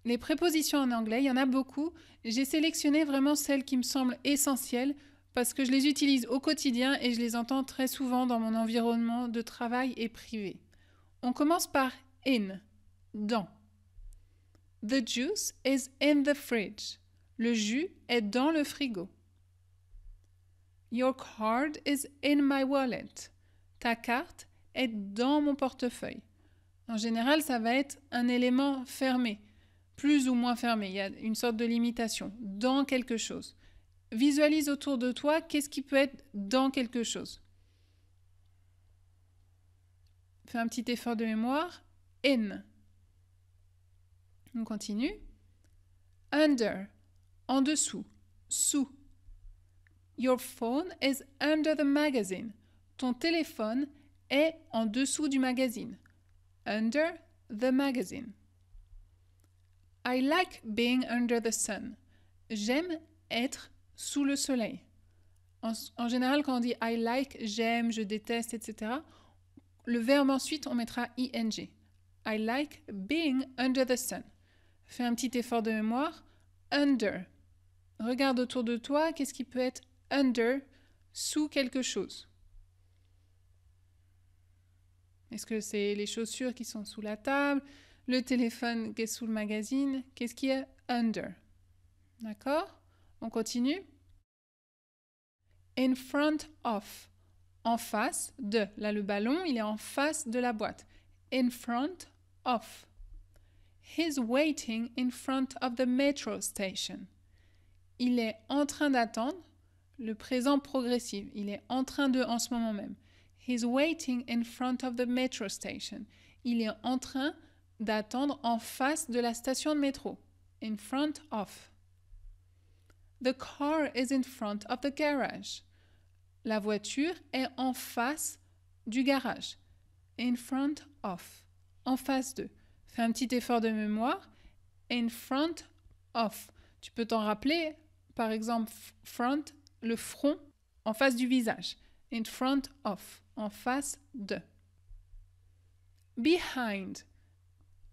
Les prépositions en anglais, il y en a beaucoup. J'ai sélectionné vraiment celles qui me semblent essentielles parce que je les utilise au quotidien et je les entends très souvent dans mon environnement de travail et privé. On commence par in, dans. The juice is in the fridge. Le jus est dans le frigo. Your card is in my wallet. Ta carte est dans mon portefeuille. En général, ça va être un élément fermé, plus ou moins fermé. Il y a une sorte de limitation, dans quelque chose. Visualise autour de toi qu'est-ce qui peut être dans quelque chose. Fais un petit effort de mémoire. In. On continue. Under. En dessous. Sous. Your phone is under the magazine. Ton téléphone est en dessous du magazine. Under the magazine. I like being under the sun. J'aime être sous le soleil. En général, quand on dit I like, j'aime, je déteste, etc., le verbe ensuite, on mettra ing. I like being under the sun. Fais un petit effort de mémoire. Under. Regarde autour de toi, qu'est-ce qui peut être under, sous quelque chose. Est-ce que c'est les chaussures qui sont sous la table, le téléphone qui est sous le magazine? Qu'est-ce qui est under? D'accord? On continue. In front of. En face de. Là, le ballon, il est en face de la boîte. In front of. He's waiting in front of the metro station. Il est en train d'attendre. Le présent progressif. Il est en train de en ce moment même. He's waiting in front of the metro station. Il est en train d'attendre en face de la station de métro. In front of. The car is in front of the garage. La voiture est en face du garage. In front of. En face de. Fais un petit effort de mémoire. In front of. Tu peux t'en rappeler, par exemple, front, le front, en face du visage. In front of. En face de. Behind.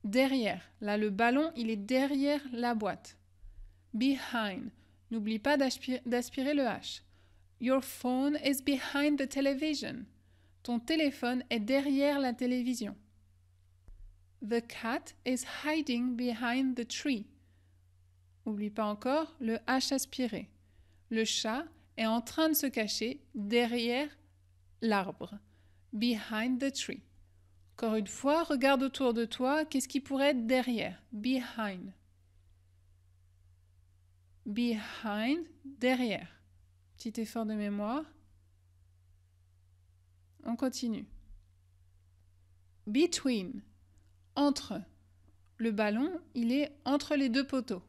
Derrière. Là, le ballon, il est derrière la boîte. Behind. N'oublie pas d'aspirer le H. Your phone is behind the television. Ton téléphone est derrière la télévision. The cat is hiding behind the tree. N'oublie pas encore le H aspiré. Le chat est en train de se cacher derrière l'arbre. Behind the tree. Encore une fois, regarde autour de toi, qu'est-ce qui pourrait être derrière? Behind. Behind, derrière. Petit effort de mémoire. On continue. Between. Entre. Le ballon, il est entre les deux poteaux.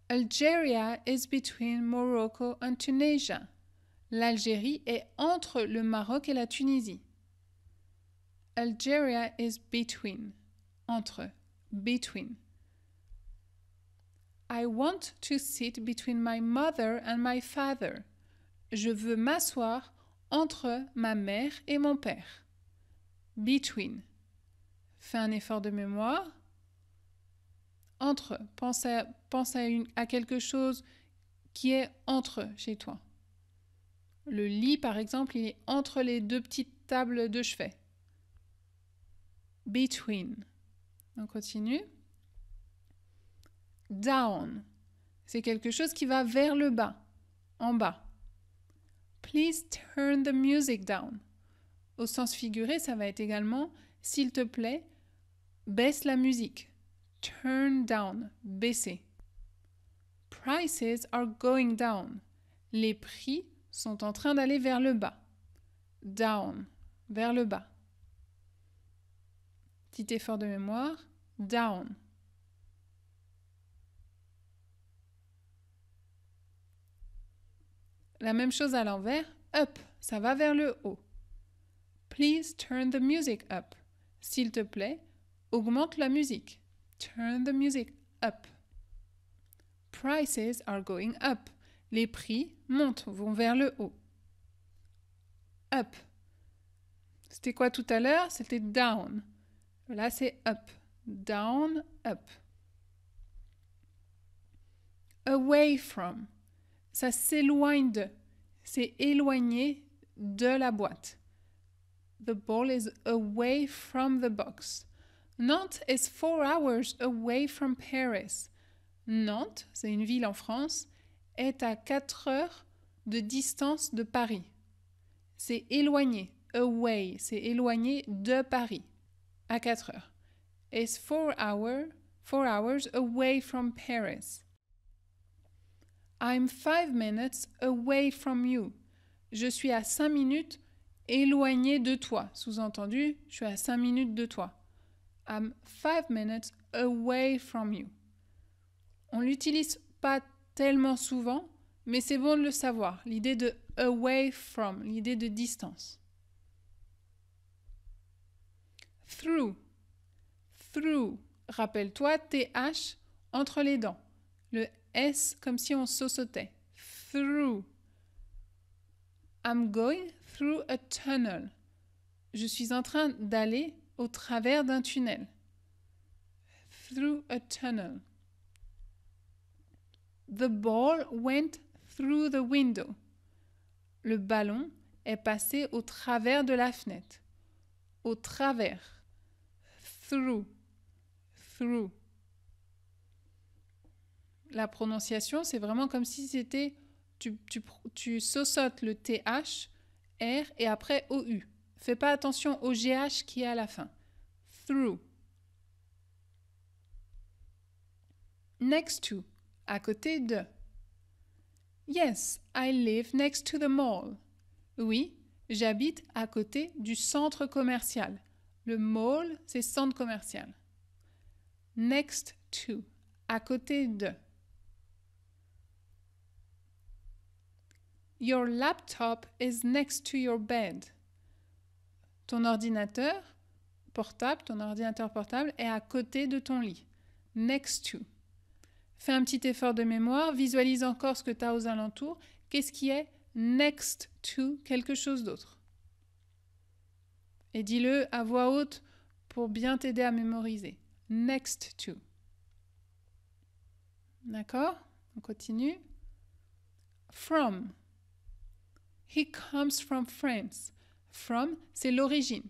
Algeria is between Morocco and Tunisia. L'Algérie est entre le Maroc et la Tunisie. Algeria is between. Entre. Between. I want to sit between my mother and my father. Je veux m'asseoir entre ma mère et mon père. Between. Fais un effort de mémoire. Entre. Pense à quelque chose qui est entre chez toi. Le lit, par exemple, il est entre les deux petites tables de chevet. Between. On continue. Down. C'est quelque chose qui va vers le bas, en bas. Please turn the music down. Au sens figuré, ça va être également, s'il te plaît, baisse la musique. Turn down, baisser. Prices are going down. Les prix sont en train d'aller vers le bas. Down, vers le bas. Petit effort de mémoire. Down. La même chose à l'envers. Up, ça va vers le haut. Please turn the music up. S'il te plaît, augmente la musique. Turn the music up. Prices are going up. Les prix montent, vont vers le haut. Up. C'était quoi tout à l'heure? C'était down. Là, c'est up. Down, up. Away from. Ça s'éloigne de. C'est éloigné de la boîte. The ball is away from the box. Nantes is 4 hours away from Paris. Nantes, c'est une ville en France, est à 4 heures de distance de Paris. C'est éloigné. Away, c'est éloigné de Paris. À 4 heures. Is 4 hours away from Paris. I'm 5 minutes away from you. Je suis à 5 minutes éloigné de toi. Sous-entendu, je suis à 5 minutes de toi. I'm 5 minutes away from you. On ne l'utilise pas tellement souvent, mais c'est bon de le savoir. L'idée de away from, l'idée de distance. Through. Through. Rappelle-toi, TH entre les dents. Le S comme si on saussautait. Through. I'm going through a tunnel. Je suis en train d'aller au travers d'un tunnel. Through a tunnel. The ball went through the window. Le ballon est passé au travers de la fenêtre. Au travers. Through. Through. La prononciation, c'est vraiment comme si c'était... Tu saussautes le TH, R et après OU. Fais pas attention au GH qui est à la fin. Through. Next to. À côté de. Yes, I live next to the mall. Oui, j'habite à côté du centre commercial. Le mall, c'est centre commercial. Next to. À côté de. Your laptop is next to your bed. Ton ordinateur portable, est à côté de ton lit. Next to. Fais un petit effort de mémoire, visualise encore ce que tu as aux alentours. Qu'est-ce qui est next to quelque chose d'autre? Et dis-le à voix haute pour bien t'aider à mémoriser. Next to. D'accord? On continue. From. He comes from France. From, c'est l'origine.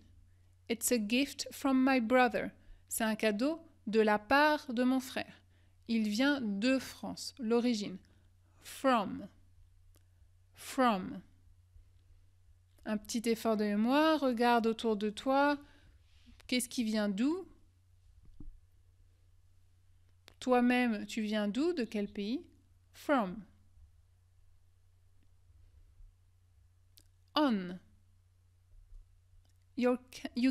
It's a gift from my brother. C'est un cadeau de la part de mon frère. Il vient de France, l'origine. From. From. Un petit effort de mémoire, regarde autour de toi. Qu'est-ce qui vient d'où? Toi-même, tu viens d'où? De quel pays? From. On. You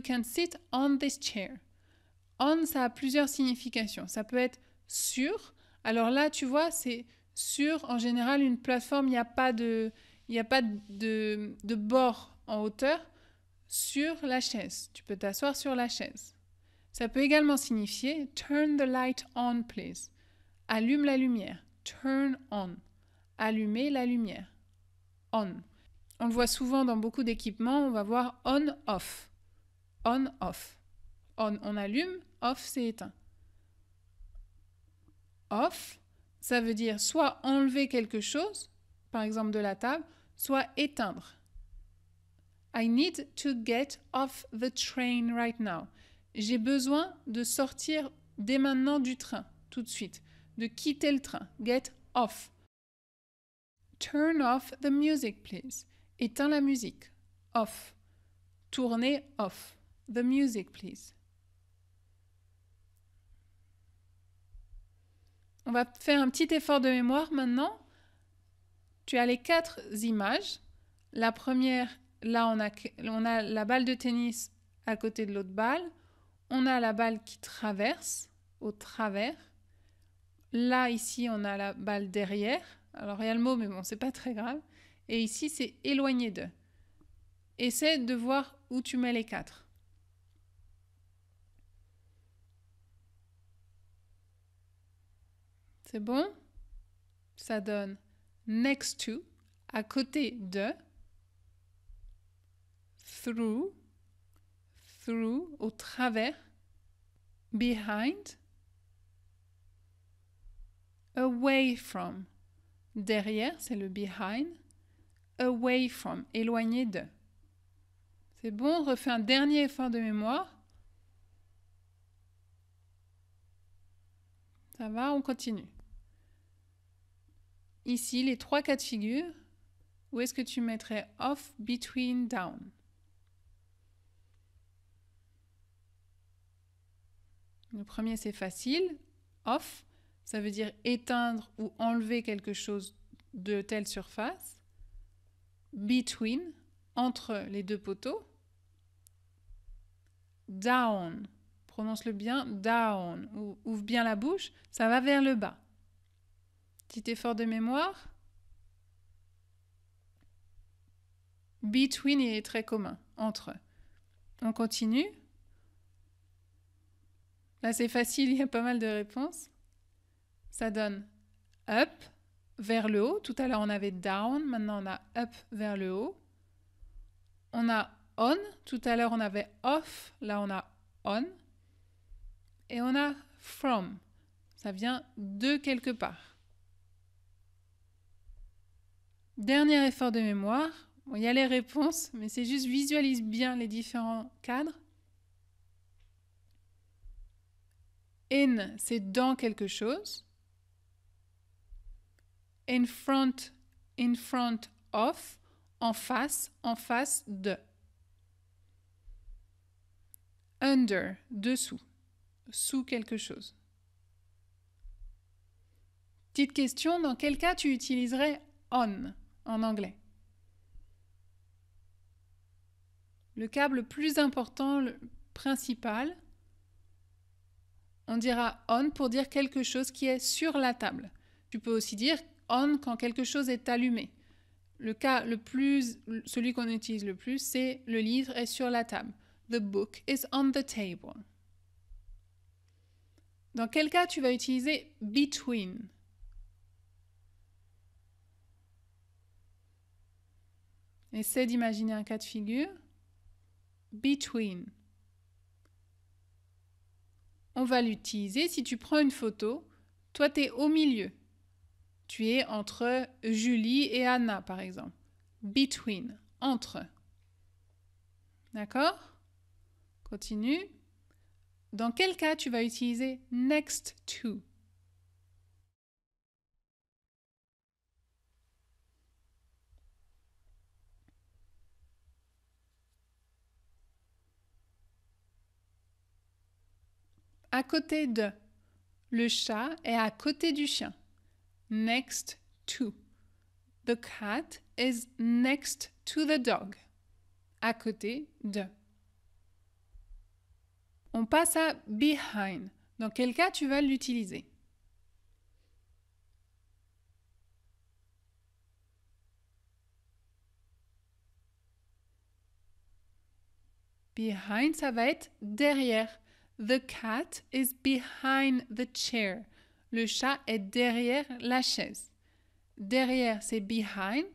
can sit on this chair. On, ça a plusieurs significations. Ça peut être sur. Alors là, tu vois, c'est sur, en général, une plateforme, il n'y a pas de bord en hauteur sur la chaise. Tu peux t'asseoir sur la chaise. Ça peut également signifier turn the light on, please. Allume la lumière. Turn on. Allumer la lumière. On. On le voit souvent dans beaucoup d'équipements, on va voir on, off. On, off. On allume, off, c'est éteint. Off, ça veut dire soit enlever quelque chose, par exemple de la table, soit éteindre. I need to get off the train right now. J'ai besoin de sortir dès maintenant du train, tout de suite. De quitter le train. Get off. Turn off the music, please. Éteins la musique. Off. Tourner off. The music, please. On va faire un petit effort de mémoire maintenant. Tu as les 4 images. La première, là, on a la balle de tennis à côté de l'autre balle. On a la balle qui traverse, au travers. Là, ici, on a la balle derrière. Alors, il y a le mot, mais bon, c'est pas très grave. Et ici, c'est éloigné de. Essaie de voir où tu mets les 4. C'est bon? Ça donne next to, à côté de, through, au travers, behind, away from. Derrière, c'est le behind. Away from, éloigné de. C'est bon, on refait un dernier effort de mémoire. Ça va, on continue. Ici, les 3 cas de figure. Où est-ce que tu mettrais off, between, down? Le premier, c'est facile. Off, ça veut dire éteindre ou enlever quelque chose de telle surface. Between, entre les 2 poteaux. Down, prononce-le bien, down. Ouvre bien la bouche, ça va vers le bas. Petit effort de mémoire. Between est très commun, entre. On continue. Là, c'est facile, il y a pas mal de réponses. Ça donne up, vers le haut. Tout à l'heure, on avait down. Maintenant, on a up, vers le haut. On a on. Tout à l'heure, on avait off. Là, on a on. Et on a from. Ça vient de quelque part. Dernier effort de mémoire. Bon, il y a les réponses, mais c'est juste visualise bien les différents cadres. In, c'est dans quelque chose. In front of, en face de. Under, dessous, sous quelque chose. Petite question, dans quel cas tu utiliserais on en anglais? Le câble le plus important, le principal, on dira on pour dire quelque chose qui est sur la table. Tu peux aussi dire on quand quelque chose est allumé. Le cas celui qu'on utilise le plus, c'est le livre est sur la table. The book is on the table. Dans quel cas tu vas utiliser between? Essaie d'imaginer un cas de figure. Between. On va l'utiliser si tu prends une photo. Toi, tu es au milieu. Tu es entre Julie et Anna, par exemple. Between, entre. D'accord? Continue. Dans quel cas tu vas utiliser next to? À côté de. Le chat est à côté du chien. Next to. The cat is next to the dog. À côté de. On passe à behind. Dans quel cas tu vas l'utiliser? Behind, ça va être derrière. The cat is behind the chair. Le chat est derrière la chaise. Derrière, c'est behind.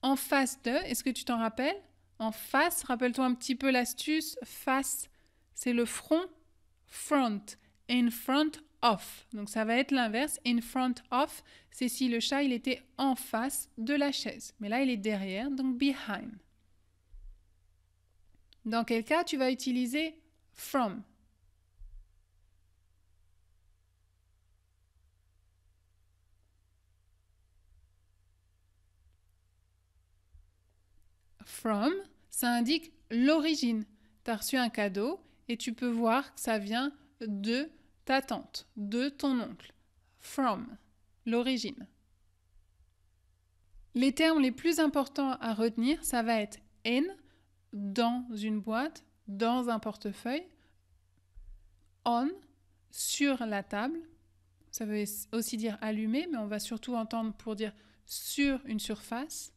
En face de, est-ce que tu t'en rappelles? En face, rappelle-toi un petit peu l'astuce. Face, c'est le front. Front. In front of. Donc ça va être l'inverse. In front of, c'est si le chat il était en face de la chaise. Mais là, il est derrière, donc behind. Dans quel cas tu vas utiliser from? From, ça indique l'origine. Tu as reçu un cadeau et tu peux voir que ça vient de ta tante, de ton oncle. From, l'origine. Les termes les plus importants à retenir, ça va être in, dans une boîte, dans un portefeuille. On, sur la table. Ça veut aussi dire allumer, mais on va surtout entendre pour dire sur une surface.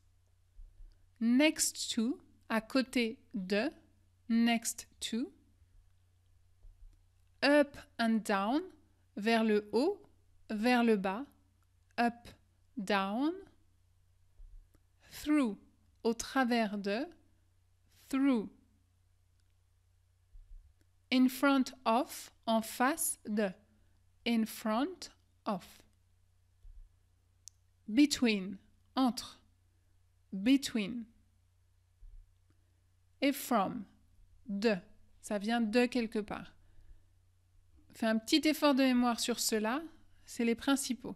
Next to, à côté de, next to. Up and down, vers le haut, vers le bas. Up, down. Through, au travers de, through. In front of, en face de, in front of. between, entre, between. Et from, de, ça vient de quelque part. Fais un petit effort de mémoire sur cela, c'est les principaux.